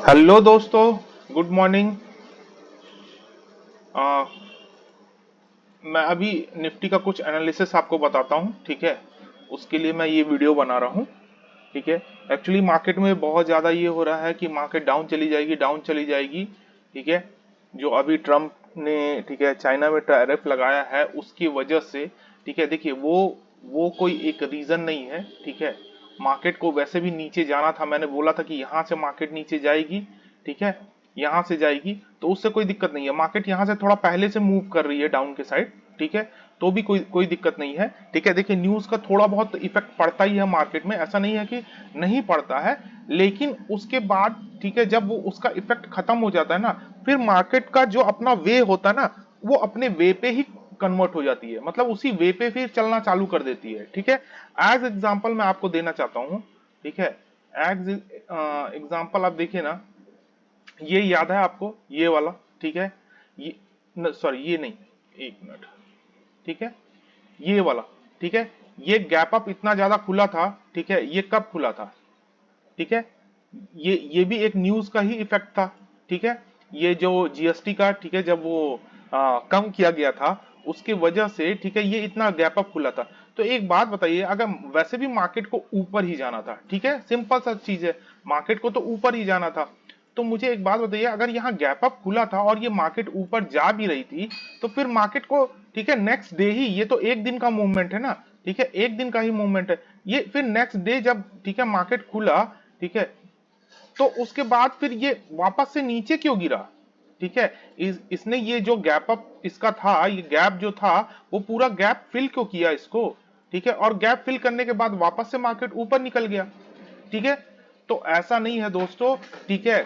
Hello दोस्तों, good morning. आ, मैं अभी निफ्टी का कुछ एनालिसिस आपको बताता हूँ, ठीक है। उसके लिए मैं ये वीडियो बना रहा हूँ, ठीक है। एक्चुअली मार्केट में बहुत ज़्यादा ये हो रहा है कि मार्केट डाउन चली जाएगी, डाउन चली जाएगी, ठीक है। जो अभी ट्रम्प ने, ठीक है, चाइना में टैरिफ लगाया है उसकी वजह से, ठीक है। देखिए वो कोई एक रीज़न नहीं है, ठीक है। मार्केट को वैसे भी नीचे जाना था, मैंने बोला था कि यहाँ से मार्केट नीचे जाएगी, ठीक है। यहाँ से जाएगी तो उससे कोई दिक्कत नहीं है। मार्केट यहाँ से थोड़ा पहले से मूव कर रही है डाउन के साइड, ठीक है। तो भी कोई कोई दिक्कत नहीं है, ठीक है। देखिए न्यूज का थोड़ा बहुत इफेक्ट पड़ता ही है मार्केट में, ऐसा नहीं है कि नहीं पड़ता है, लेकिन उसके बाद, ठीक है, जब वो उसका इफेक्ट खत्म हो जाता है ना, फिर मार्केट का जो अपना वे होता है ना, वो अपने वे पे ही कन्वर्ट हो जाती है, मतलब उसी वे पे फिर चलना चालू कर देती है, ठीक है। एज एग्जाम्पल मैं आपको देना चाहता हूं, ठीक है। एज एग्जाम्पल आप देखिए ना, ये याद है आपको ये वाला, ठीक है। ये सॉरी ये नहीं, एक मिनट, ठीक है। ये वाला, ठीक है। ये गैप अप इतना ज्यादा खुला था, ठीक है। ये कब खुला था, ठीक है। ये भी एक न्यूज का ही इफेक्ट था, ठीक है। ये जो जीएसटी का, ठीक है, जब वो कम किया गया था उसके वजह से, ठीक है, ये इतना गैप अप खुला था। तो एक बात बताइए, अगर वैसे भी मार्केट को ऊपर ही जाना था, ठीक है, सिंपल सा चीज है, मार्केट को तो ऊपर ही जाना था। तो मुझे एक बात बताइए, अगर यहाँ गैप अप खुला था और ये मार्केट ऊपर जा भी रही थी, तो फिर मार्केट को, ठीक है, नेक्स्ट डे ही, ये तो एक दिन का मूवमेंट है ना, ठीक है, एक दिन का ही मूवमेंट है। ये फिर नेक्स्ट डे जब, ठीक है, मार्केट खुला, ठीक है, तो उसके बाद फिर ये वापस से नीचे क्यों गिरा, ठीक है। इसने ये जो गैप अप इसका था, ये गैप जो था, वो पूरा गैप फिल क्यों किया इसको, ठीक है। और गैप फिल करने के बाद वापस से मार्केट ऊपर निकल गया, ठीक है। तो ऐसा नहीं है दोस्तों, ठीक है।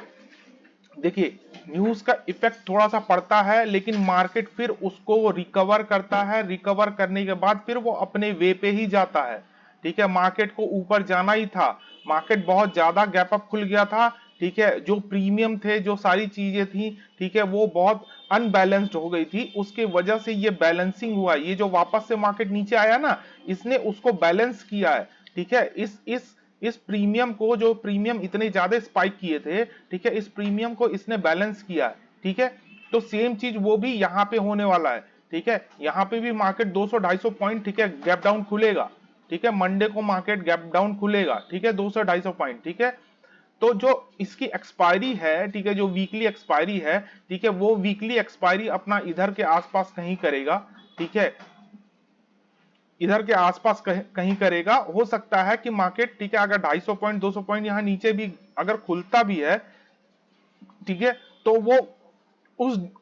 देखिए न्यूज का इफेक्ट थोड़ा सा पड़ता है, लेकिन मार्केट फिर उसको रिकवर करता है, रिकवर करने के बाद फिर वो अपने वे पे ही जाता है, ठीक है। मार्केट को ऊपर जाना ही था, मार्केट बहुत ज्यादा गैप अप खुल गया था, ठीक है। जो प्रीमियम थे, जो सारी चीजें थी, ठीक है, वो बहुत अनबैलेंस्ड हो गई थी, उसके वजह से ये बैलेंसिंग हुआ। ये जो वापस से मार्केट नीचे आया ना, इसने उसको बैलेंस किया है, ठीक है। इस प्रीमियम को, जो प्रीमियम इतने ज्यादा स्पाइक किए थे, ठीक है, इस प्रीमियम को इसने बैलेंस किया है, ठीक है। तो सेम चीज वो भी यहाँ पे होने वाला है, ठीक है। यहाँ पे भी मार्केट 200-250 पॉइंट, ठीक है, गैप डाउन खुलेगा, ठीक है। मंडे को मार्केट गैप डाउन खुलेगा, ठीक है, 200-250 पॉइंट, ठीक है। तो जो इसकी एक्सपायरी है, ठीक है, जो वीकली एक्सपायरी है, ठीक है, वो वीकली एक्सपायरी अपना इधर के आसपास कहीं करेगा, ठीक है, इधर के आसपास कहीं करेगा। हो सकता है कि मार्केट, ठीक है, अगर 250 पॉइंट 200 पॉइंट यहाँ नीचे भी अगर खुलता भी है, ठीक है, तो वो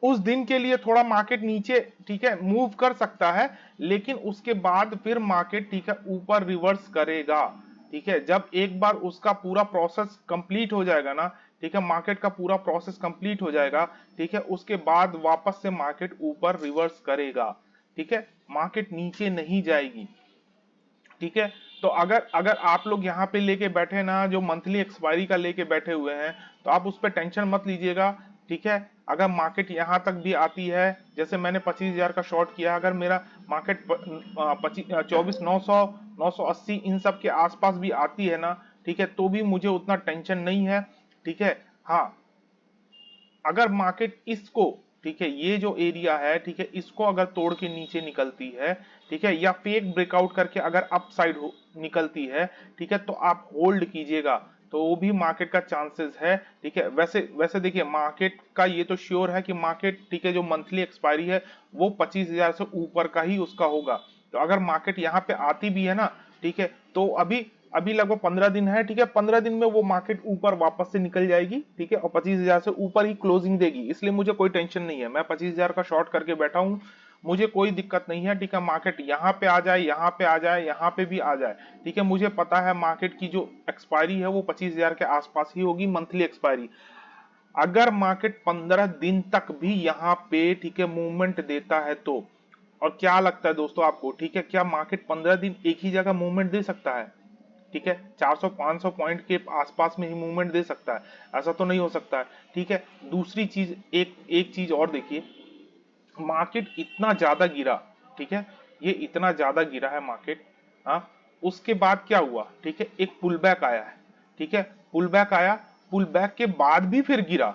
उस दिन के लिए थोड़ा मार्केट नीचे, ठीक है, मूव कर सकता है, लेकिन उसके बाद फिर मार्केट, ठीक है, ऊपर रिवर्स करेगा, ठीक है। जब एक बार उसका पूरा प्रोसेस कंप्लीट हो जाएगा ना, ठीक है, मार्केट का पूरा प्रोसेस कंप्लीट हो जाएगा, ठीक है, उसके बाद वापस से मार्केट ऊपर रिवर्स करेगा, ठीक है, मार्केट नीचे नहीं जाएगी, ठीक है। तो अगर अगर आप लोग यहाँ पे लेके बैठे ना, जो मंथली एक्सपायरी का लेके बैठे हुए हैं, तो आप उस पर टेंशन मत लीजिएगा, ठीक है। अगर मार्केट यहाँ तक भी आती है, जैसे मैंने 25,000 का शॉर्ट किया, अगर मेरा मार्केट 24,900 980 इन सब के आसपास भी आती है ना, ठीक है, तो भी मुझे उतना टेंशन नहीं है, ठीक है। हाँ, अगर मार्केट इसको, ठीक है, ये जो एरिया है, ठीक है, इसको अगर तोड़ के नीचे निकलती है, ठीक है, या फेक ब्रेकआउट करके अगर अप साइड निकलती है, ठीक है, तो आप होल्ड कीजिएगा, तो वो भी मार्केट का चांसेस है, ठीक है। वैसे वैसे देखिए मार्केट का ये तो श्योर है कि मार्केट, ठीक है, जो मंथली एक्सपायरी है वो 25,000 से ऊपर का ही उसका होगा। तो अगर मार्केट यहाँ पे आती भी है ना, ठीक है, तो अभी अभी लगभग 15 दिन है, ठीक है, 15 दिन में वो मार्केट ऊपर वापस से निकल जाएगी, ठीक है, और 25,000 से ऊपर ही क्लोजिंग देगी, इसलिए मुझे कोई टेंशन नहीं है। मैं 25,000 का शॉर्ट करके बैठा हूं, मुझे कोई दिक्कत नहीं है, ठीक है। मार्केट यहाँ पे आ जाए, यहाँ पे आ जाए, यहाँ पे भी आ जाए, ठीक है, मुझे पता है मार्केट की जो एक्सपायरी है वो 25,000 के आसपास ही होगी, मंथली एक्सपायरी। अगर मार्केट 15 दिन तक भी यहाँ पे, ठीक है, मूवमेंट देता है तो, और क्या लगता है दोस्तों आपको, ठीक है, क्या मार्केट 15 दिन एक ही जगह मूवमेंट दे सकता है, ठीक है, 400-500 पॉइंट के आसपास में ही मूवमेंट दे सकता है? ऐसा तो नहीं हो सकता है, ठीक है। दूसरी चीज, एक एक चीज और देखिए, मार्केट इतना ज्यादा गिरा, ठीक है, ये इतना ज्यादा गिरा है मार्केट, हाँ, उसके बाद क्या हुआ, ठीक है, एक पुल बैक आया है, ठीक है, पुल बैक आया, पुल बैक के बाद भी फिर गिरा,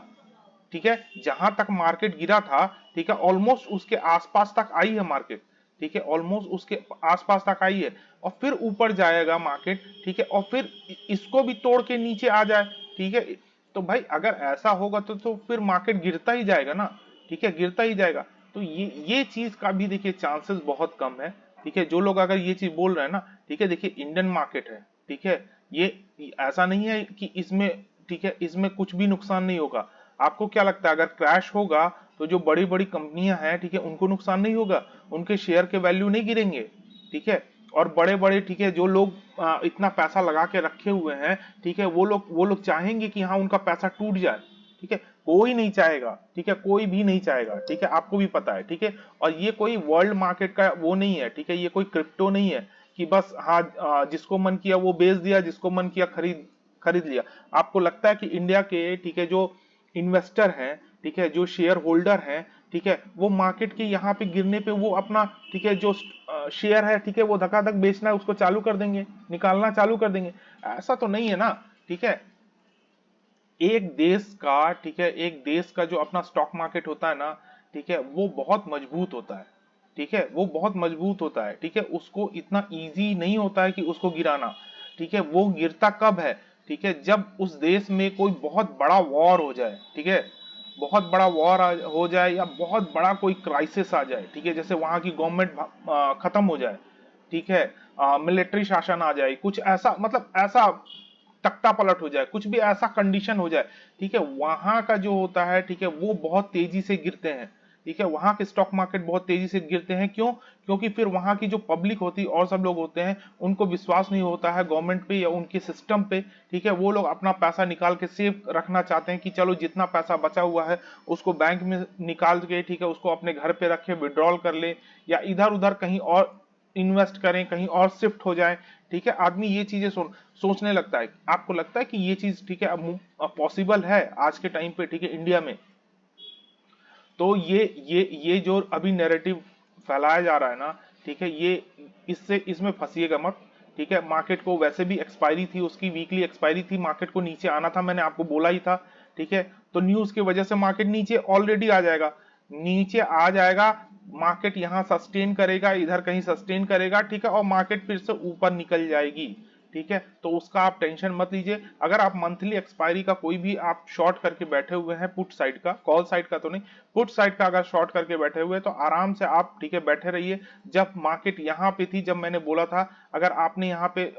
ठीक है, जहां तक मार्केट गिरा था, ठीक है, ऑलमोस्ट उसके आसपास तक आई है मार्केट, ठीक है, ऑलमोस्ट उसके आसपास तक आई है, और फिर ऊपर जाएगा मार्केट, ठीक है, और फिर इसको भी तोड़ के नीचे आ जाए, ठीक है। तो भाई अगर ऐसा होगा तो फिर मार्केट गिरता ही जाएगा ना, ठीक है, गिरता ही जाएगा। तो ये चीज का भी देखिए चांसेस बहुत कम है, ठीक है। जो लोग अगर ये चीज बोल रहे हैं ना, ठीक है, देखिए इंडियन मार्केट है, ठीक है, ये ऐसा नहीं है कि इसमें, ठीक है, इसमें कुछ भी नुकसान नहीं होगा। आपको क्या लगता है अगर क्रैश होगा तो जो बड़ी बड़ी कंपनियां हैं, ठीक है, उनको नुकसान नहीं होगा, उनके शेयर के वैल्यू नहीं गिरेंगे, ठीक है। और बड़े बड़े, ठीक है, जो लोग इतना पैसा लगा के रखे हुए हैं, ठीक है, वो लोग चाहेंगे कि हाँ उनका पैसा टूट जाए, ठीक है, कोई नहीं चाहेगा, ठीक है, कोई भी नहीं चाहेगा, ठीक है, आपको भी पता है, ठीक है। और ये कोई वर्ल्ड मार्केट का वो नहीं है, ठीक है, ये कोई क्रिप्टो नहीं है कि बस हाँ जिसको मन किया वो बेच दिया, जिसको मन किया खरीद खरीद लिया। आपको लगता है कि इंडिया के, ठीक है, जो इन्वेस्टर हैं, ठीक है, जो शेयर होल्डर हैं, ठीक है, वो मार्केट के यहाँ पे गिरने पे वो अपना, ठीक है, जो शेयर है, ठीक है, वो धकाधक बेचना है उसको चालू कर देंगे, निकालना चालू कर देंगे? ऐसा तो नहीं है ना, ठीक है। एक देश का, ठीक है, एक देश का जो अपना स्टॉक मार्केट होता है ना, ठीक है, वो बहुत मजबूत होता है, ठीक है, वो बहुत मजबूत होता है, ठीक है, उसको इतना इजी नहीं होता है कि उसको गिराना, ठीक है। वो गिरता कब है, ठीक है, जब उस देश में कोई बहुत बड़ा वॉर हो जाए, ठीक है, बहुत बड़ा वॉर हो जाए, या बहुत बड़ा कोई क्राइसिस आ जाए, ठीक है, जैसे वहां की गवर्नमेंट खत्म हो जाए, ठीक है, मिलिट्री शासन आ जाए, कुछ ऐसा, मतलब ऐसा तख्ता पलट हो जाए, कुछ भी ऐसा कंडीशन हो जाए, ठीक है, वहां का जो होता है, ठीक है, वो बहुत तेजी से गिरते हैं, ठीक है, वहां के स्टॉक मार्केट बहुत तेजी से गिरते हैं। क्यों? क्योंकि फिर वहां की जो पब्लिक होती है और सब लोग होते हैं, उनको विश्वास नहीं होता है गवर्नमेंट पे या उनके सिस्टम पे, ठीक है, वो लोग अपना पैसा निकाल के सेव रखना चाहते हैं कि चलो जितना पैसा बचा हुआ है उसको बैंक में निकाल के, ठीक है, उसको अपने घर पे रखे, विड्रॉल कर ले, या इधर उधर कहीं और इन्वेस्ट करें, कहीं और शिफ्ट हो जाए, ठीक है। आदमी ये चीजें सोचने लगता है। आपको लगता है कि ये चीज, ठीक है, पॉसिबल है आज के टाइम पे, ठीक है, इंडिया में? तो ये जो अभी नैरेटिव फैलाया जा रहा है ना, ठीक है, ये इससे इसमें फंसिएगा मत, ठीक है। मार्केट को वैसे भी एक्सपायरी थी, उसकी वीकली एक्सपायरी थी, मार्केट को नीचे आना था, मैंने आपको बोला ही था, ठीक है। तो न्यूज की वजह से मार्केट नीचे ऑलरेडी आ जाएगा, नीचे आ जाएगा, मार्केट यहां सस्टेन करेगा, इधर कहीं सस्टेन करेगा, ठीक है, और मार्केट फिर से ऊपर निकल जाएगी, ठीक है। तो उसका आप टेंशन मत लीजिए। अगर आप मंथली एक्सपायरी का कोई भी आप शॉर्ट करके बैठे हुए हैं, पुट साइड का, कॉल साइड का तो नहीं, पुट साइड का अगर शॉर्ट करके बैठे हुए हैं, तो आराम से आप, ठीक है, बैठे रहिए। जब मार्केट यहाँ पे थी, जब मैंने बोला था, अगर आपने यहाँ पे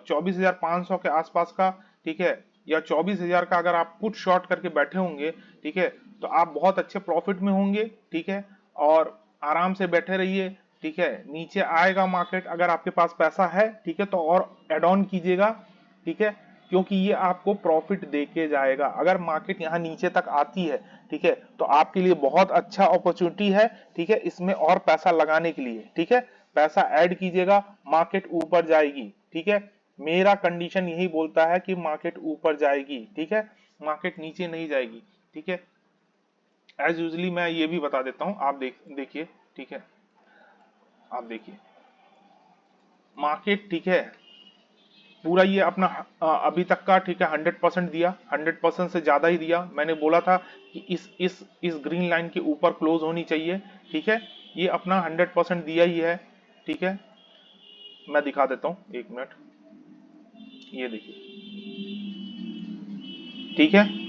24,500 के आसपास का, ठीक है, या 24,000 का अगर आप पुट शॉर्ट करके बैठे होंगे, ठीक है, तो आप बहुत अच्छे प्रॉफिट में होंगे, ठीक है। और आराम से बैठे रहिए, ठीक है। नीचे आएगा मार्केट, अगर आपके पास पैसा है, ठीक है, तो और एड ऑन कीजिएगा, ठीक है, क्योंकि ये आपको प्रॉफिट देके जाएगा। अगर मार्केट यहाँ नीचे तक आती है, ठीक है, तो आपके लिए बहुत अच्छा अपॉर्चुनिटी है, ठीक है, इसमें और पैसा लगाने के लिए, ठीक है। पैसा ऐड कीजिएगा, मार्केट ऊपर जाएगी, ठीक है। मेरा कंडीशन यही बोलता है कि मार्केट ऊपर जाएगी, ठीक है, मार्केट नीचे नहीं जाएगी, ठीक है। एज यूजली मैं ये भी बता देता हूं, आप देखिए, ठीक है, आप देखिए मार्केट, ठीक है, पूरा ये अपना अभी तक का, ठीक है, 100% दिया, 100% से ज्यादा ही दिया। मैंने बोला था कि इस ग्रीन लाइन के ऊपर क्लोज होनी चाहिए, ठीक है। ये अपना 100% दिया ही है, ठीक है। मैं दिखा देता हूं, एक मिनट, ये देखिए, ठीक है,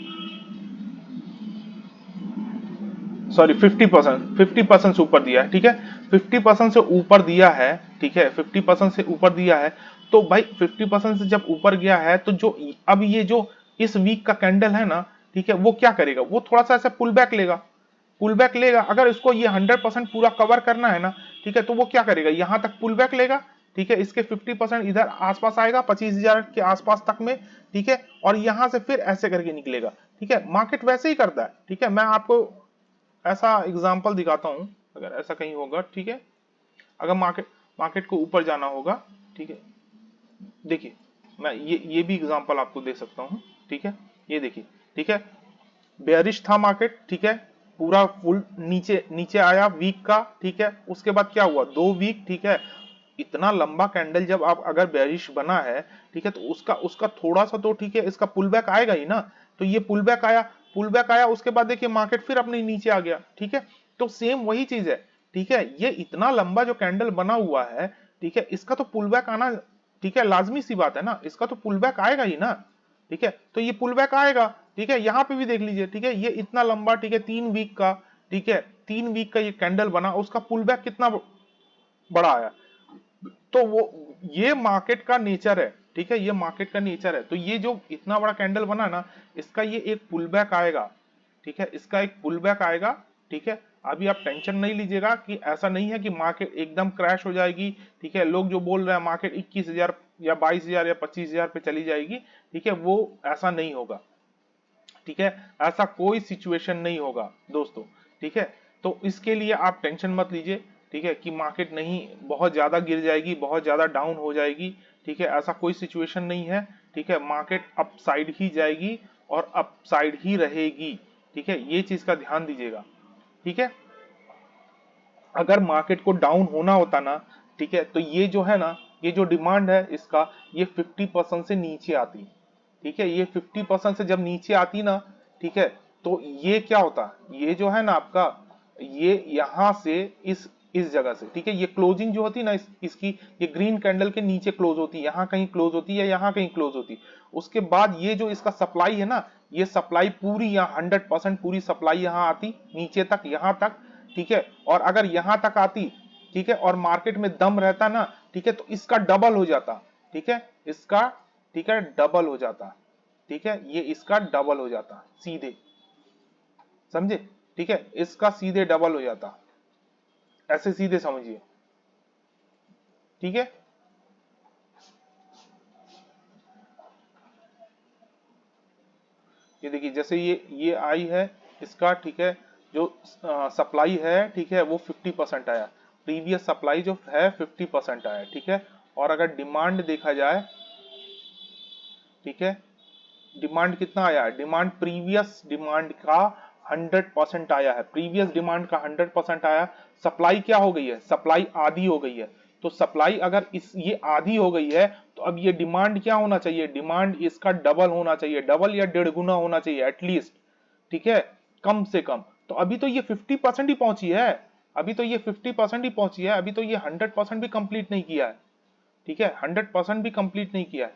सॉरी 50% से ऊपर दिया है, ठीक है, 50% से ऊपर दिया है, ठीक है, 50% से ऊपर दिया है। तो भाई 50% से जब ऊपर गया है, तो जो अब ये जो इस वीक का कैंडल है ना, ठीक है, वो क्या करेगा, वो थोड़ा सा ऐसे पुल बैक लेगा, पुल बैक लेगा। अगर इसको ये 100% पूरा कवर करना है ना, ठीक है, तो वो क्या करेगा, यहां तक पुल बैक लेगा, ठीक है, इसके 50% इधर आसपास आएगा, 25,000 के आसपास तक में, ठीक है, और यहां से फिर ऐसे करके निकलेगा, ठीक है। मार्केट वैसे ही करता है, ठीक है। मैं आपको ऐसा एग्जाम्पल दिखाता हूं, अगर ऐसा कहीं होगा, ठीक है, अगर मार्केट मार्केट को ऊपर जाना होगा, ठीक है, देखिए, मैं ये भी एग्जांपल आपको दे सकता हूं, ठीक है, ये देखिए, ठीक है, बेयरिश था मार्केट, ठीक है, पूरा फुल नीचे नीचे आया वीक का, ठीक है, उसके बाद क्या हुआ, 2 वीक, ठीक है, इतना लंबा कैंडल जब आप अगर बेरिश बना है, ठीक है, तो उसका उसका थोड़ा सा तो ठीक है इसका पुल बैक आएगा ही ना। तो ये पुल बैक आया, उसके बाद देखिए मार्केट फिर अपने नीचे आ गया, ठीक है। तो सेम वही चीज है, ठीक है, ये इतना लंबा जो कैंडल बना हुआ है, ठीक है, इसका तो पुल बैक आना, ठीक है, लाजमी सी बात है ना, इसका तो पुल बैक आएगा ही ना, ठीक है। तो ये पुल बैक आएगा, ठीक है, यहाँ पे भी देख लीजिए, ठीक है, ये इतना लंबा, ठीक है, 3 वीक का, ठीक है, 3 वीक का ये कैंडल बना, उसका पुल बैक कितना बड़ा आया। तो वो ये मार्केट का नेचर है, ठीक है, ये मार्केट का नेचर है। तो ये जो इतना बड़ा कैंडल बना ना, इसका ये एक पुल बैक आएगा, ठीक है, इसका एक पुल बैक आएगा, ठीक है। अभी आप टेंशन नहीं लीजिएगा कि ऐसा नहीं है कि मार्केट एकदम क्रैश हो जाएगी, ठीक है। लोग जो बोल रहे हैं मार्केट 21,000 या 22,000 या 25,000 पे चली जाएगी, ठीक है, वो ऐसा नहीं होगा, ठीक है, ऐसा कोई सिचुएशन नहीं होगा दोस्तों, ठीक है। तो इसके लिए आप टेंशन मत लीजिए, ठीक है, कि मार्केट नहीं बहुत ज्यादा गिर जाएगी, बहुत ज्यादा डाउन हो जाएगी, ठीक है, ऐसा कोई सिचुएशन नहीं है, ठीक है। मार्केट अप साइड ही जाएगी और अप साइड ही रहेगी, ठीक है, ये चीज का ध्यान दीजिएगा, ठीक है। अगर मार्केट को डाउन होना होता ना, ठीक है, तो ये जो है ना, ये जो डिमांड है इसका, ये 50% से नीचे आती, ठीक है, ये 50% से जब नीचे आती ना, ठीक है, तो ये क्या होता, ये जो है ना आपका, ये यहां से इस जगह से, ठीक है, ये क्लोजिंग जो होती है ना इसकी, ये ग्रीन कैंडल के नीचे क्लोज होती है, यहाँ कहीं क्लोज होती है, यहाँ कहीं क्लोज होती है। उसके बाद ये जो इसका सप्लाई है ना, ये सप्लाई पूरी यहाँ 100% पूरी सप्लाई यहाँ आती नीचे तक, यहाँ तक, ठीक है। और अगर यहां तक आती, ठीक है, और मार्केट में दम रहता ना, ठीक है, तो इसका डबल हो जाता, ठीक है, इसका, ठीक है, डबल हो जाता, ठीक है, ये इसका डबल हो जाता सीधे, समझे, ठीक है, इसका सीधे डबल हो जाता, ऐसे सीधे समझिए, ठीक है। ये देखिए जैसे ये आई है इसका, ठीक है, जो सप्लाई है, ठीक है, वो 50% आया, प्रीवियस सप्लाई जो है 50% आया, ठीक है। और अगर डिमांड देखा जाए, ठीक है, डिमांड कितना आया है, डिमांड प्रीवियस डिमांड का 100% आया है, प्रीवियस डिमांड का 100% आया। सप्लाई क्या हो गई है, सप्लाई आधी हो गई है। तो सप्लाई अगर इस ये आधी हो गई है, तो अब ये डिमांड क्या होना चाहिए, डिमांड इसका डबल होना चाहिए, डबल या 1.5 गुना होना चाहिए एटलीस्ट, ठीक है, कम से कम। तो अभी तो ये 50% ही पहुंची है, अभी तो ये 50% ही पहुंची है, अभी तो ये 100% भी कंप्लीट नहीं किया है, ठीक है, 100% भी कंप्लीट नहीं किया है।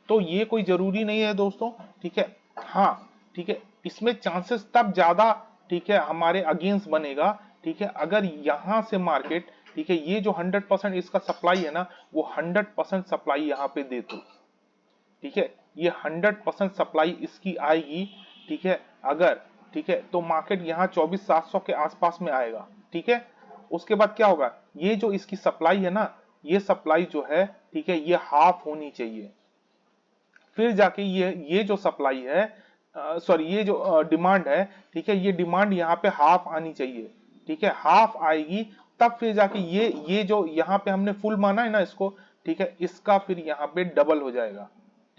तो ये कोई जरूरी नहीं है दोस्तों, ठीक है, हाँ, ठीक है, इसमें चांसेस तब ज्यादा, ठीक है, हमारे अगेंस्ट बनेगा, ठीक है, अगर यहां से मार्केट, ठीक है, ये जो 100% इसका सप्लाई है ना, वो 100% सप्लाई यहाँ पे दे दो, ठीक है, ये 100% सप्लाई इसकी आएगी, ठीक है, अगर, ठीक है, तो मार्केट यहाँ 24,700 के आसपास में आएगा, ठीक है। उसके बाद क्या होगा, ये जो इसकी सप्लाई है ना, ये सप्लाई जो है, ठीक है, ये हाफ होनी चाहिए, फिर जाके ये जो सप्लाई है, सॉरी, ये जो डिमांड है, ठीक है, ये डिमांड यहाँ पे हाफ आनी चाहिए, ठीक है, हाफ आएगी, तब फिर जाके ये जो यहाँ पे हमने फुल माना है ना इसको, ठीक है, इसका फिर यहाँ पे डबल हो जाएगा,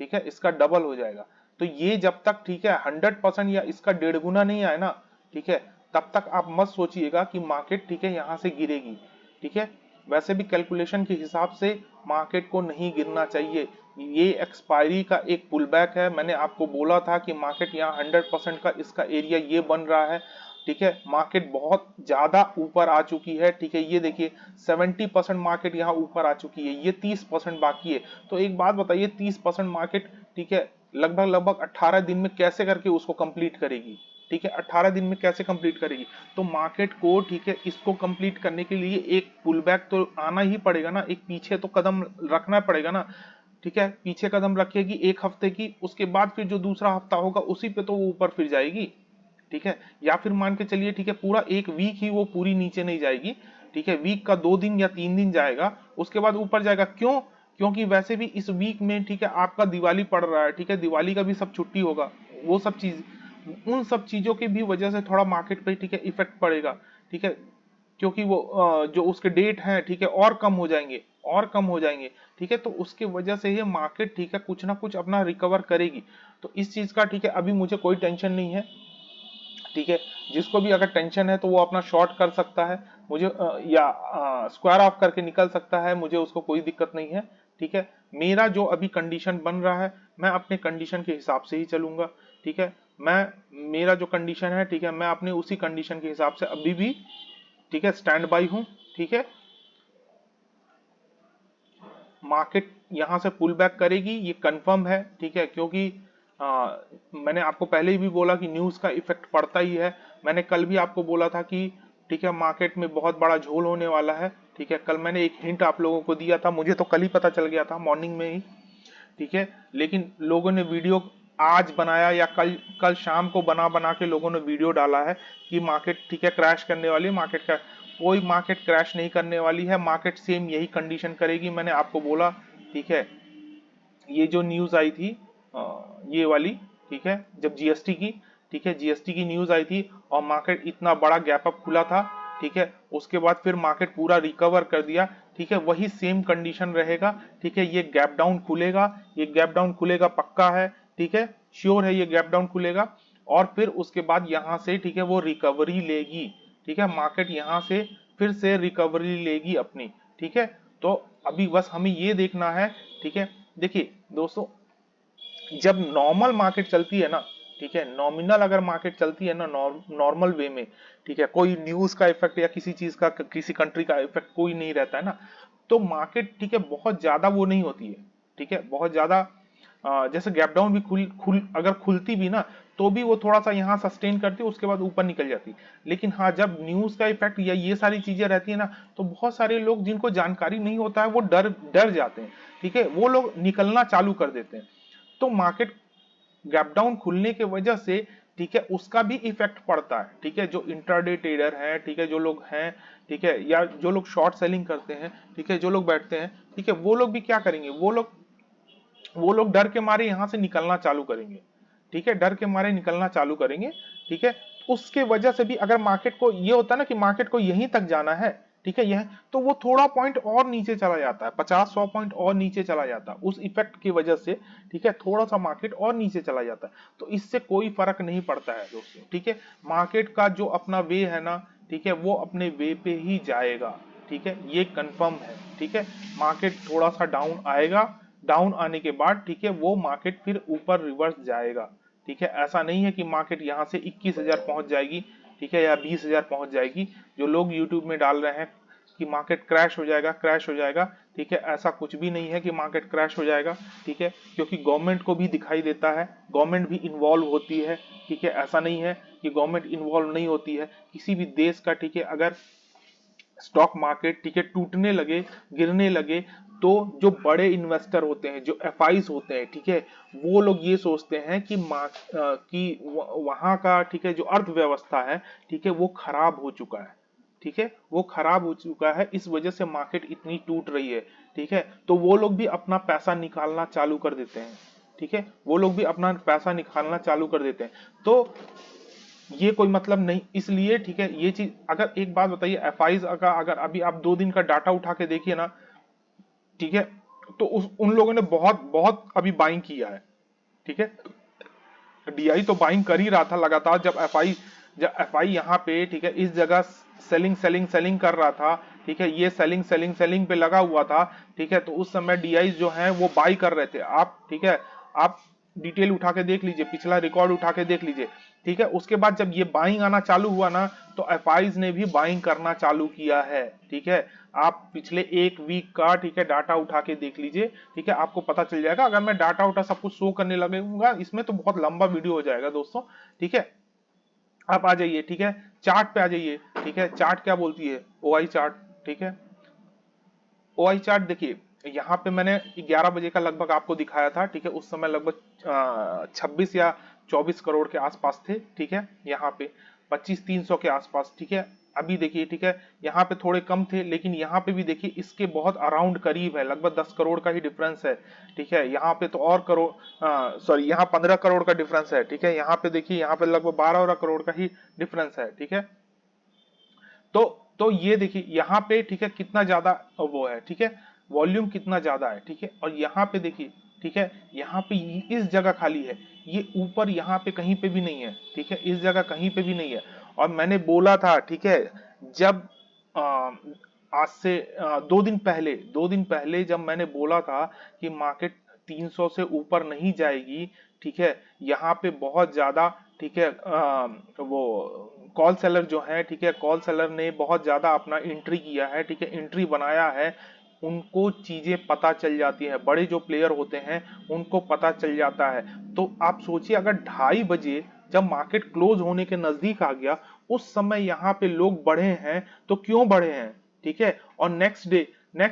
ठीक है, इसका डबल हो जाएगा। तो ये जब तक, ठीक है, 100% या इसका 1.5 गुना नहीं आए ना, ठीक है, तब तक आप मत सोचिएगा कि मार्केट, ठीक है, यहाँ से गिरेगी, ठीक है। वैसे भी कैलकुलेशन के हिसाब से मार्केट को नहीं गिरना चाहिए, ये एक्सपायरी का एक पुल बैक है। मैंने आपको बोला था कि मार्केट यहाँ 100% का इसका एरिया ये बन रहा है, ठीक है, मार्केट बहुत ज्यादा ऊपर आ चुकी है, ठीक है, ये देखिए 70% मार्केट यहाँ ऊपर आ चुकी है, ये 30% बाकी है। तो एक बात बताइए, 30% मार्केट, ठीक है, लगभग 18 दिन में कैसे करके उसको कंप्लीट करेगी, ठीक है, 18 दिन में कैसे कंप्लीट करेगी। तो मार्केट को, ठीक है, इसको कंप्लीट करने के लिए एक पुल बैक तो आना ही पड़ेगा ना, एक पीछे तो कदम रखना पड़ेगा ना, ठीक है, पीछे कदम रखेगी 1 हफ्ते की, उसके बाद फिर जो दूसरा हफ्ता होगा उसी पे तो वो ऊपर फिर जाएगी, ठीक है। या फिर मान के चलिए, ठीक है, पूरा एक वीक ही वो पूरी नीचे नहीं जाएगी, ठीक है, वीक का 2 दिन या 3 दिन जाएगा, उसके बाद ऊपर जाएगा। क्यों, क्योंकि वैसे भी इस वीक में, ठीक है, आपका दिवाली पड़ रहा है, ठीक है, दिवाली का भी सब छुट्टी होगा, वो सब चीज, उन सब चीजों की भी वजह से थोड़ा मार्केट पे, ठीक है, इफेक्ट पड़ेगा, ठीक है, क्योंकि वो जो उसके डेट हैं, ठीक है, और कम हो जाएंगे, और कम हो जाएंगे, ठीक है। तो उसके वजह से ये मार्केट, ठीक है, कुछ ना कुछ अपना रिकवर करेगी। तो इस चीज का, ठीक है, अभी मुझे कोई टेंशन नहीं है, ठीक है। जिसको भी अगर टेंशन है तो वो अपना शॉर्ट कर सकता है, मुझे या स्क्वायर ऑफ करके निकल सकता है, मुझे उसको कोई दिक्कत नहीं है। ठीक है, मेरा जो अभी कंडीशन बन रहा है मैं अपने कंडीशन के हिसाब से ही चलूंगा। ठीक है, मैं मेरा जो कंडीशन है, ठीक है, मैं अपने उसी कंडीशन के हिसाब से अभी भी, ठीक है, स्टैंड बाई हूं। ठीक है, मार्केट यहां से पुल बैक करेगी, ये कंफर्म है। ठीक है, क्योंकि मैंने आपको पहले ही भी बोला कि न्यूज का इफेक्ट पड़ता ही है। मैंने कल भी आपको बोला था कि ठीक है, मार्केट में बहुत बड़ा झोल होने वाला है। ठीक है, कल मैंने एक हिंट आप लोगों को दिया था, मुझे तो कल ही पता चल गया था मॉर्निंग में ही। ठीक है, लेकिन लोगों ने वीडियो आज बनाया या कल कल शाम को बना बना के लोगों ने वीडियो डाला है कि मार्केट, ठीक है, क्रैश करने वाली है। मार्केट का कोई मार्केट क्रैश नहीं करने वाली है, मार्केट सेम यही कंडीशन करेगी, मैंने आपको बोला। ठीक है, ये जो न्यूज आई थी ये वाली, ठीक है, जब जीएसटी की, ठीक है, जीएसटी की न्यूज आई थी और मार्केट इतना बड़ा गैप अप खुला था। ठीक है, उसके बाद फिर मार्केट पूरा रिकवर कर दिया। ठीक है, वही सेम कंडीशन रहेगा। ठीक है, ये गैप डाउन खुलेगा, ये गैप डाउन खुलेगा पक्का है। ठीक है, श्योर है ये गैप डाउन खुलेगा और फिर उसके बाद यहां से, ठीक है, वो रिकवरी लेगी। ठीक है, मार्केट यहां से फिर से रिकवरी लेगी अपनी। ठीक है, तो अभी बस हमें ये देखना है। ठीक है, देखिए दोस्तों, जब नॉर्मल मार्केट चलती है ना, ठीक है, नॉमिनल अगर मार्केट चलती है ना, नॉर्मल वे में, ठीक है, कोई न्यूज का इफेक्ट या किसी चीज का, किसी कंट्री का इफेक्ट कोई नहीं रहता है ना, तो मार्केट, ठीक है, बहुत ज्यादा वो नहीं होती है। ठीक है, बहुत ज्यादा जैसे गैप डाउन भी अगर खुलती भी ना, तो भी वो थोड़ा सा यहाँ सस्टेन करती है, उसके बाद ऊपर निकल जाती। लेकिन हाँ, जब न्यूज का इफेक्ट या ये सारी चीजें रहती है ना, तो बहुत सारे लोग जिनको जानकारी नहीं होता है वो डर डर जाते हैं। ठीक है, वो लोग निकलना चालू कर देते हैं। तो मार्केट गैप डाउन खुलने के वजह से, ठीक है, उसका भी इफेक्ट पड़ता है। ठीक है, जो इंट्राडे ट्रेडर हैं, ठीक है, जो लोग हैं, ठीक है, या जो लोग शॉर्ट सेलिंग करते हैं, ठीक है, जो लोग बैठते हैं, ठीक है, वो लोग भी क्या करेंगे, वो लोग डर के मारे यहां से निकलना चालू करेंगे। ठीक है, डर के मारे निकलना चालू करेंगे। ठीक है, उसके वजह से भी अगर मार्केट को ये होता है ना कि मार्केट को यहीं तक जाना है, ठीक है, यह तो वो थोड़ा पॉइंट और नीचे चला जाता है, 50-100 पॉइंट और नीचे चला जाता है उस इफेक्ट की वजह से। ठीक है, थोड़ा सा मार्केट और नीचे चला जाता है, तो इससे कोई फर्क नहीं पड़ता है दोस्तों। ठीक है, मार्केट का जो अपना वे है ना, ठीक है, वो अपने वे पे ही जाएगा। ठीक है, ये कंफर्म है। ठीक है, मार्केट थोड़ा सा डाउन आएगा, डाउन आने के बाद, ठीक है, वो मार्केट फिर ऊपर रिवर्स जाएगा। ठीक है, ऐसा नहीं है कि मार्केट यहां से 21,000 पहुंच जाएगी, ठीक है, या 20,000 पहुंच जाएगी। जो लोग यूट्यूब में डाल रहे हैं कि मार्केट क्रैश हो जाएगा, क्रैश हो जाएगा, ठीक है, ऐसा कुछ भी नहीं है कि मार्केट क्रैश हो जाएगा। ठीक है, क्योंकि गवर्नमेंट को भी दिखाई देता है, गवर्नमेंट भी इन्वॉल्व होती है। ठीक है, ऐसा नहीं है कि गवर्नमेंट इन्वॉल्व नहीं होती है किसी भी देश का। ठीक है, अगर स्टॉक मार्केट, ठीक है, टूटने लगे, गिरने लगे, तो जो बड़े इन्वेस्टर होते हैं, जो एफआईज होते हैं, ठीक है, वो लोग ये सोचते हैं कि वहां का, ठीक है, जो अर्थव्यवस्था है, ठीक है, वो खराब हो चुका है। ठीक है, वो खराब हो चुका है, इस वजह से मार्केट इतनी टूट रही है। ठीक है, तो वो लोग भी अपना पैसा निकालना चालू कर देते हैं। ठीक है, वो लोग भी अपना पैसा निकालना चालू कर देते हैं। तो ये कोई मतलब नहीं, इसलिए, ठीक है, ये चीज, अगर एक बात बताइए, एफआईज का अगर अभी आप 2 दिन का डाटा उठा के देखिए ना, ठीक है, तो उन लोगों ने बहुत बहुत अभी बाइंग किया है। ठीक है, डीआई तो बाइंग कर ही रहा था लगातार, जब एफआई यहाँ पे, ठीक है, इस जगह सेलिंग सेलिंग सेलिंग कर रहा था। ठीक है, ये सेलिंग सेलिंग सेलिंग पे लगा हुआ था। ठीक है, तो उस समय डीआई जो है वो बाई कर रहे थे। आप, ठीक है, आप डिटेल उठा के देख लीजिए, पिछला रिकॉर्ड उठा के देख लीजिए। ठीक है, उसके बाद जब ये बाइंग आना चालू हुआ ना, तो एफआईज ने भी बाइंग करना चालू किया है। ठीक है, आप पिछले 1 वीक का, ठीक है, डाटा उठा के देख लीजिए। ठीक है, आपको पता चल जाएगा। अगर मैं डाटा उठा सब कुछ शो करने लगूंगा इसमें तो बहुत लंबा वीडियो हो जाएगा दोस्तों। ठीक है, आप आ जाइए, ठीक है, चार्ट पे आ जाइए। ठीक है, चार्ट क्या बोलती है, ओआई चार्ट। ठीक है, ओआई चार्ट देखिए, यहाँ पे मैंने 11 बजे का लगभग आपको दिखाया था। ठीक है, उस समय लगभग 26 या 24 करोड़ के आसपास थे। ठीक है, यहाँ पे 25,300 के आसपास। ठीक है, अभी देखिए, ठीक है, यहाँ पे थोड़े कम थे, लेकिन यहाँ पे भी देखिए इसके बहुत अराउंड करीब है, लगभग 10 करोड़ का ही डिफरेंस है। ठीक है, यहाँ पे तो और करोड़, सॉरी, यहाँ 15 करोड़ का डिफरेंस है। ठीक है, यहाँ पे देखिए, यहाँ पे लगभग 12 करोड़ का ही डिफरेंस है। ठीक है, तो तो ये देखिए यहाँ पे, ठीक है, कितना ज्यादा वो है। ठीक है, वॉल्यूम कितना ज्यादा है। ठीक है, और यहाँ पे देखिए, ठीक है, यहाँ पे इस जगह खाली है, ये ऊपर यहाँ पे कहीं पे भी नहीं है, ठीक है, इस जगह कहीं पे भी नहीं है। और मैंने बोला था, ठीक है, जब आ, आज से 2 दिन पहले जब मैंने बोला था कि मार्केट 300 से ऊपर नहीं जाएगी, ठीक है, यहाँ पे बहुत ज्यादा, ठीक है, वो कॉल सेलर जो है, ठीक है, कॉल सेलर ने बहुत ज्यादा अपना एंट्री किया है, ठीक है, एंट्री बनाया है, उनको चीजें पता चल जाती है, बड़े जो प्लेयर होते हैं उनको पता चल जाता है। तो आप सोचिए, अगर 2:30 बजे जब मार्केट क्लोज होने के नजदीक आ गया, उस समय यहाँ पे लोग बढ़े हैं, तो क्यों बढ़े हैं, ठीक है। और नेक्स्ट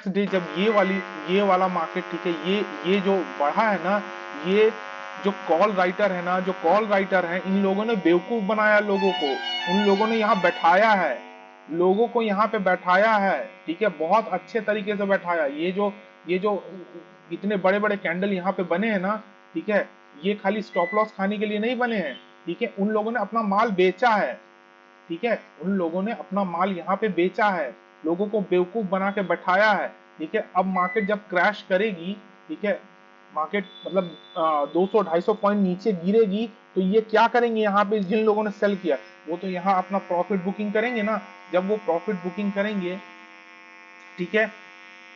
डे जब ये वाला मार्केट, ठीक है, ये जो बढ़ा है ना, ये जो कॉल राइटर है ना, जो कॉल राइटर है, इन लोगों ने बेवकूफ बनाया लोगों को, उन लोगों ने यहाँ बैठाया है, लोगों को यहाँ पे बैठाया है, ठीक है, बहुत अच्छे तरीके से बैठाया। ये जो इतने बड़े बड़े कैंडल यहाँ पे बने हैं ना, ठीक है, ये खाली स्टॉप लॉस खाने के लिए नहीं बने हैं, ठीक है, उन लोगों ने अपना माल बेचा है, ठीक है, उन लोगों ने अपना माल यहाँ पे बेचा है, लोगों को बेवकूफ बना के बैठाया है, ठीक है। अब मार्केट जब क्रैश करेगी, ठीक है, मार्केट मतलब 200-250 पॉइंट नीचे गिरेगी, तो ये क्या करेंगे, यहाँ पे जिन लोगों ने सेल किया वो तो यहाँ अपना प्रॉफिट बुकिंग करेंगे ना। जब वो प्रॉफिट बुकिंग करेंगे, ठीक है,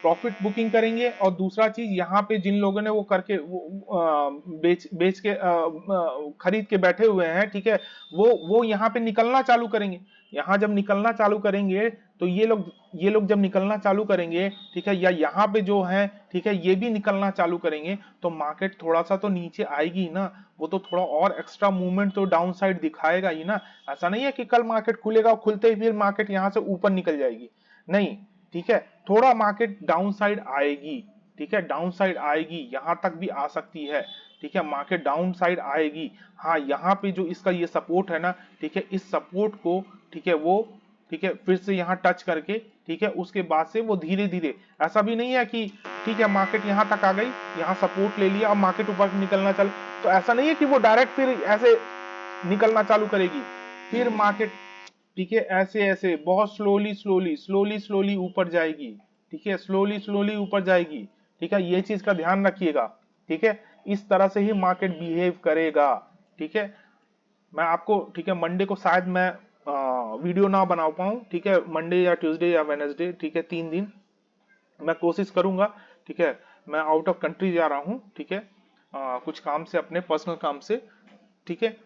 प्रॉफिट बुकिंग करेंगे, और दूसरा चीज यहाँ पे जिन लोगों ने वो करके बेच बेच के खरीद के बैठे हुए हैं, ठीक है, वो यहाँ पे निकलना चालू करेंगे। यहाँ जब निकलना चालू करेंगे, तो ये लोग जब निकलना चालू करेंगे, ठीक है, या यहाँ पे जो है, ठीक है, ये भी निकलना चालू करेंगे, तो मार्केट थोड़ा सा तो नीचे आएगी ना, वो तो थोड़ा और एक्स्ट्रा मूवमेंट तो डाउन साइड दिखाएगा ही ना। ऐसा नहीं है कि कल मार्केट खुलेगा और खुलते ही फिर मार्केट यहाँ से ऊपर निकल जाएगी, नहीं, ठीक है, थोड़ा मार्केट डाउन साइड आएगी, ठीक है, डाउन साइड आएगी, यहां तक भी आ सकती है, ठीक है, मार्केट डाउन साइड आएगी। हाँ, यहाँ पे जो इसका ये सपोर्ट है ना, ठीक है, इस सपोर्ट को, ठीक है, वो, ठीक है, फिर से यहाँ टच करके, ठीक है, उसके बाद से वो धीरे धीरे, ऐसा भी नहीं है कि ठीक है मार्केट यहाँ तक आ गई, यहाँ सपोर्ट ले लिया, अब मार्केट ऊपर निकलना चल, तो ऐसा नहीं है कि वो डायरेक्ट फिर ऐसे निकलना चालू करेगी, फिर मार्केट, ठीक है, ऐसे ऐसे बहुत स्लोली ऊपर जाएगी, ठीक है, स्लोली ऊपर जाएगी, ठीक है, ये चीज का ध्यान रखिएगा, ठीक है, इस तरह से ही मार्केट बिहेव करेगा, ठीक है। मैं आपको, ठीक है, मंडे को शायद मैं वीडियो ना बना पाऊं, ठीक है, मंडे या ट्यूसडे या वेडनेसडे, ठीक है, 3 दिन मैं कोशिश करूंगा, ठीक है, मैं आउट ऑफ कंट्री जा रहा हूं, ठीक है, कुछ काम से, अपने पर्सनल काम से, ठीक है।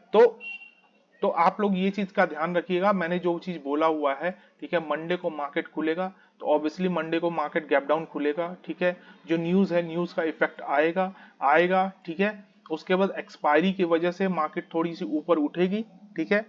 तो आप लोग ये चीज का ध्यान रखिएगा, मैंने जो चीज बोला हुआ है, ठीक है, मंडे को मार्केट खुलेगा, तो ऑब्वियसली मंडे को मार्केट गैप डाउन खुलेगा, ठीक है, जो न्यूज है, न्यूज का इफेक्ट आएगा, ठीक है, उसके बाद एक्सपायरी की वजह से मार्केट थोड़ी सी ऊपर उठेगी, ठीक है,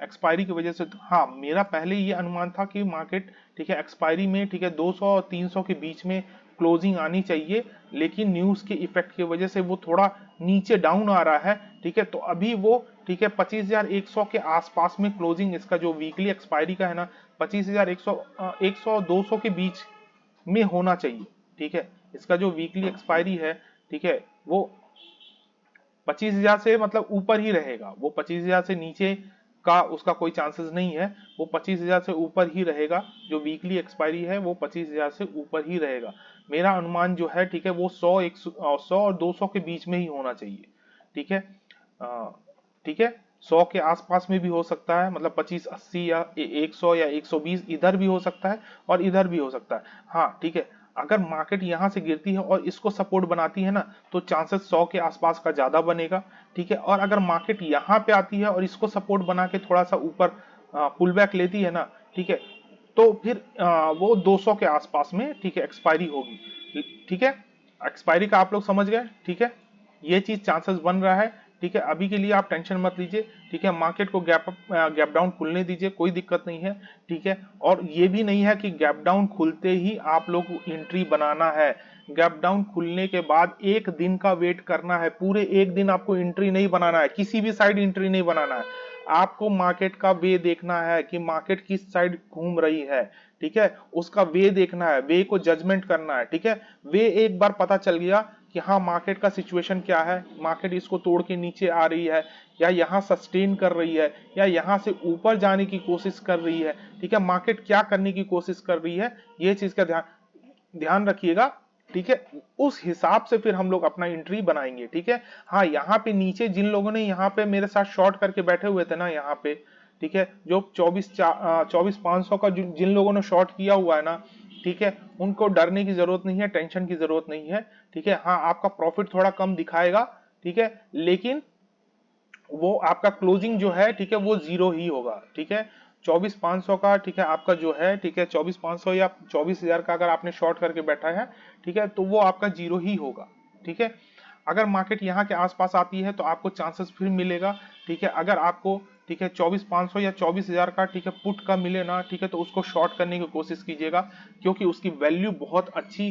एक्सपायरी की वजह से, हाँ, मेरा पहले ये अनुमान था कि मार्केट, ठीक है, एक्सपायरी में, ठीक है, 200 और 300 के बीच में क्लोजिंग आनी चाहिए, लेकिन न्यूज के इफेक्ट की वजह से वो थोड़ा नीचे डाउन आ रहा है, ठीक है, तो अभी वो, ठीक है, 25,100 के आसपास में क्लोजिंग, इसका जो वीकली एक्सपायरी का है ना, 25,100 200 के बीच में होना चाहिए, ठीक है, इसका जो वीकली एक्सपायरी है, ठीक है, वो 25,000 से मतलब ऊपर ही रहेगा, वो 25,000 से नीचे का उसका कोई चांसेस नहीं है, वो 25,000 से ऊपर ही रहेगा, जो वीकली एक्सपायरी है वो 25,000 से ऊपर ही रहेगा। मेरा अनुमान जो है, ठीक है, वो 100 और 200 के बीच में ही होना चाहिए, ठीक है, ठीक है, 100 के आसपास में भी हो सकता है, मतलब 25-80 या 100 या 120 इधर भी हो सकता है और इधर भी हो सकता है। हाँ, ठीक है, अगर मार्केट यहां से गिरती है और इसको सपोर्ट बनाती है ना, तो चांसेस 100 के आसपास का ज्यादा बनेगा, ठीक है, और अगर मार्केट यहाँ पे आती है और इसको सपोर्ट बना के थोड़ा सा ऊपर पुल बैक लेती है ना, ठीक है, तो फिर वो 200 के आसपास में, ठीक है, एक्सपायरी होगी, ठीक है, एक्सपायरी का आप लोग समझ गए, ठीक है, ये चीज चांसेस बन रहा है, ठीक है, अभी के लिए आप टेंशन मत लीजिए, ठीक है, मार्केट को गैप डाउन खुलने दीजिए, कोई दिक्कत नहीं है, ठीक है, और ये भी नहीं है कि गैप डाउन खुलते ही आप लोग एंट्री बनाना है, गैप डाउन खुलने के बाद एक दिन का वेट करना है, पूरे एक दिन आपको एंट्री नहीं बनाना है, किसी भी साइड एंट्री नहीं बनाना है, आपको मार्केट का वे देखना है कि मार्केट किस साइड घूम रही है, ठीक है, उसका वे देखना है, वे को जजमेंट करना है, ठीक है, वे एक बार पता चल गया कि हाँ मार्केट का सिचुएशन क्या है, मार्केट इसको तोड़ के नीचे आ रही है, या यहाँ सस्टेन कर रही है, या यहाँ से ऊपर जाने की कोशिश कर रही है, ठीक है, मार्केट क्या करने की कोशिश कर रही है, ये चीज का ध्यान रखिएगा, ठीक है, उस हिसाब से फिर हम लोग अपना एंट्री बनाएंगे। ठीक है, हाँ यहाँ पे नीचे जिन लोगों ने यहाँ पे मेरे साथ शॉर्ट करके बैठे हुए थे ना यहाँ पे, ठीक है, जो 24,500 का जिन लोगों ने शॉर्ट किया हुआ है ना, ठीक है, उनको डरने की जरूरत नहीं है, टेंशन की जरूरत नहीं है। ठीक है, हाँ आपका प्रॉफिट थोड़ा कम दिखाएगा, ठीक है, लेकिन वो आपका क्लोजिंग जो है, ठीक है, वो जीरो ही होगा। ठीक है, 24,500 का, ठीक है, आपका जो है, ठीक है, 24,500 या 24,000 का अगर आपने शॉर्ट करके बैठा है, ठीक है, तो वो आपका जीरो ही होगा। ठीक है, अगर मार्केट यहाँ के आसपास आती है तो आपको चांसेस फिर मिलेगा। ठीक है, अगर आपको, ठीक है, 24,500 या 24,000 का, ठीक है, पुट का मिले ना, ठीक है, तो उसको शॉर्ट करने की कोशिश कीजिएगा, क्योंकि उसकी वैल्यू बहुत अच्छी,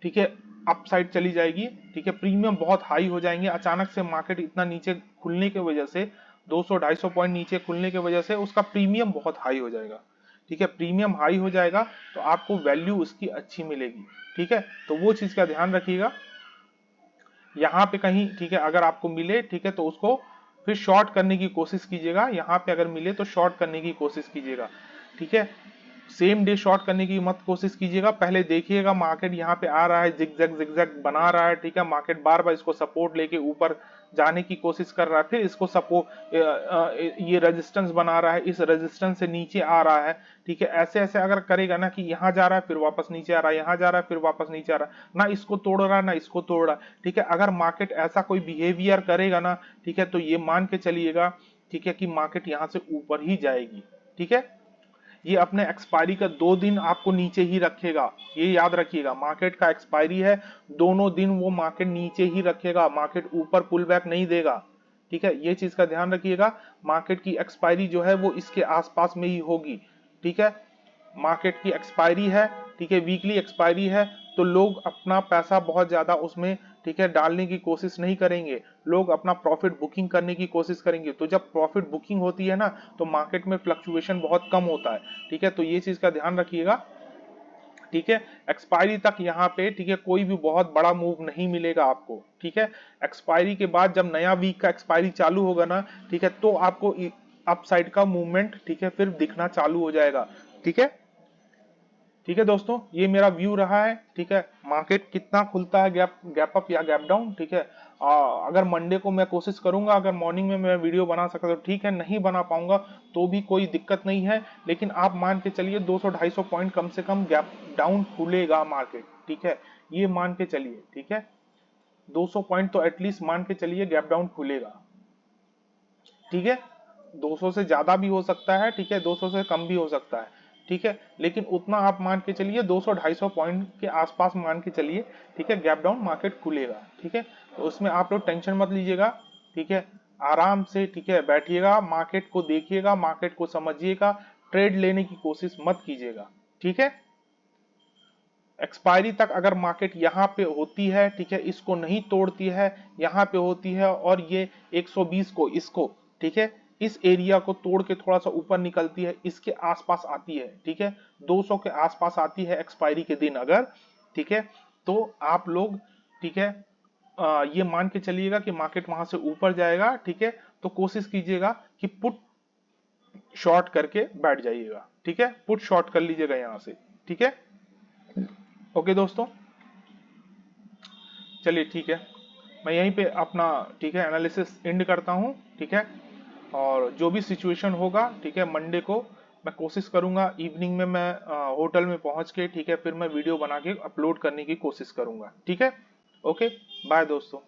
ठीक है, अपसाइड चली जाएगी। ठीक है, प्रीमियम बहुत हाई हो जाएंगे। अचानक से मार्केट इतना नीचे खुलने की वजह से, 200-250 पॉइंट नीचे खुलने की वजह से उसका प्रीमियम बहुत हाई हो जाएगा। ठीक है, प्रीमियम हाई हो जाएगा तो आपको वैल्यू उसकी अच्छी मिलेगी। ठीक है, तो वो चीज का ध्यान रखिएगा यहाँ पे कहीं। ठीक है, अगर आपको मिले, ठीक है, तो उसको फिर शॉर्ट करने की कोशिश कीजिएगा। यहाँ पे अगर मिले तो शॉर्ट करने की कोशिश कीजिएगा। ठीक है, सेम डे शॉर्ट करने की मत कोशिश कीजिएगा, पहले देखिएगा मार्केट यहाँ पे आ रहा है, जिगजैग बना रहा है। ठीक है, मार्केट बार बार इसको सपोर्ट लेके ऊपर जाने की कोशिश कर रहा है, फिर इसको सपोर्ट, ये रेजिस्टेंस बना रहा है, इस रेजिस्टेंस से नीचे आ रहा है। ठीक है, ऐसे ऐसे अगर करेगा ना कि यहाँ जा रहा है फिर वापस नीचे आ रहा है, यहाँ जा रहा है फिर वापस नीचे आ रहा है, ना इसको तोड़ रहा है ना इसको तोड़ रहा है। ठीक है, अगर मार्केट ऐसा कोई बिहेवियर करेगा ना, ठीक है, तो ये मान के चलिएगा, ठीक है, कि मार्केट यहाँ से ऊपर ही जाएगी। ठीक है, ये अपने एक्सपायरी का 2 दिन आपको नीचे ही रखेगा, ये याद रखिएगा। मार्केट का एक्सपायरी है, दोनों दिन वो मार्केट नीचे ही रखेगा, मार्केट ऊपर पुल बैक नहीं देगा। ठीक है, ये चीज का ध्यान रखिएगा। मार्केट की एक्सपायरी जो है वो इसके आसपास में ही होगी। ठीक है, मार्केट की एक्सपायरी है, ठीक है, वीकली एक्सपायरी है, तो लोग अपना पैसा बहुत ज्यादा उसमें, ठीक है, डालने की कोशिश नहीं करेंगे, लोग अपना प्रॉफिट बुकिंग करने की कोशिश करेंगे। तो जब प्रॉफिट बुकिंग होती है ना, तो मार्केट में फ्लक्चुएशन बहुत कम होता है। ठीक है, तो ये चीज का ध्यान रखिएगा। ठीक है, एक्सपायरी तक यहाँ पे, ठीक है, कोई भी बहुत बड़ा मूव नहीं मिलेगा आपको। ठीक है, एक्सपायरी के बाद जब नया वीक का एक्सपायरी चालू होगा ना, ठीक है, तो आपको अपसाइड का मूवमेंट, ठीक है, फिर दिखना चालू हो जाएगा। ठीक है, ठीक है दोस्तों, ये मेरा व्यू रहा है। ठीक है, मार्केट कितना खुलता है, गैप अप या गैप डाउन। ठीक है, अगर मंडे को मैं कोशिश करूंगा, अगर मॉर्निंग में मैं वीडियो बना सकता तो ठीक है, नहीं बना पाऊंगा तो भी कोई दिक्कत नहीं है, लेकिन आप मान के चलिए 200-250 पॉइंट कम से कम गैप डाउन खुलेगा मार्केट। ठीक है, ये मान के चलिए। ठीक है, 200 पॉइंट तो एटलीस्ट मान के चलिए गैप डाउन खुलेगा। ठीक है, 200 से ज्यादा भी हो सकता है, ठीक है, 200 से कम भी हो सकता है। ठीक है, लेकिन उतना आप मान के चलिए 200-250 पॉइंट के आसपास मान के चलिए। ठीक है, गैप डाउन मार्केट खुलेगा। ठीक है, तो उसमें आप लोग टेंशन मत लीजिएगा। ठीक है, आराम से, ठीक है, बैठिएगा, मार्केट को देखिएगा, मार्केट को समझिएगा, ट्रेड लेने की कोशिश मत कीजिएगा। ठीक है, एक्सपायरी तक अगर मार्केट यहाँ पे होती है, ठीक है, इसको नहीं तोड़ती है, यहाँ पे होती है और ये 120 को, इसको, ठीक है, इस एरिया को तोड़ के थोड़ा सा ऊपर निकलती है, इसके आसपास आती है, ठीक है, 200 के आसपास आती है एक्सपायरी के दिन अगर, ठीक है, तो आप लोग, ठीक है, ये मान के चलिएगा कि मार्केट वहां से ऊपर जाएगा। ठीक है, तो कोशिश कीजिएगा कि पुट शॉर्ट करके बैठ जाइएगा। ठीक है, पुट शॉर्ट कर लीजिएगा यहां से। ठीक है, ओके दोस्तों, चलिए ठीक है, मैं यहीं पे अपना, ठीक है, एनालिसिस एंड करता हूं। ठीक है, और जो भी सिचुएशन होगा, ठीक है, मंडे को मैं कोशिश करूंगा इवनिंग में मैं होटल में पहुंच के, ठीक है, फिर मैं वीडियो बना के अपलोड करने की कोशिश करूंगा। ठीक है, ओके, बाय दोस्तों।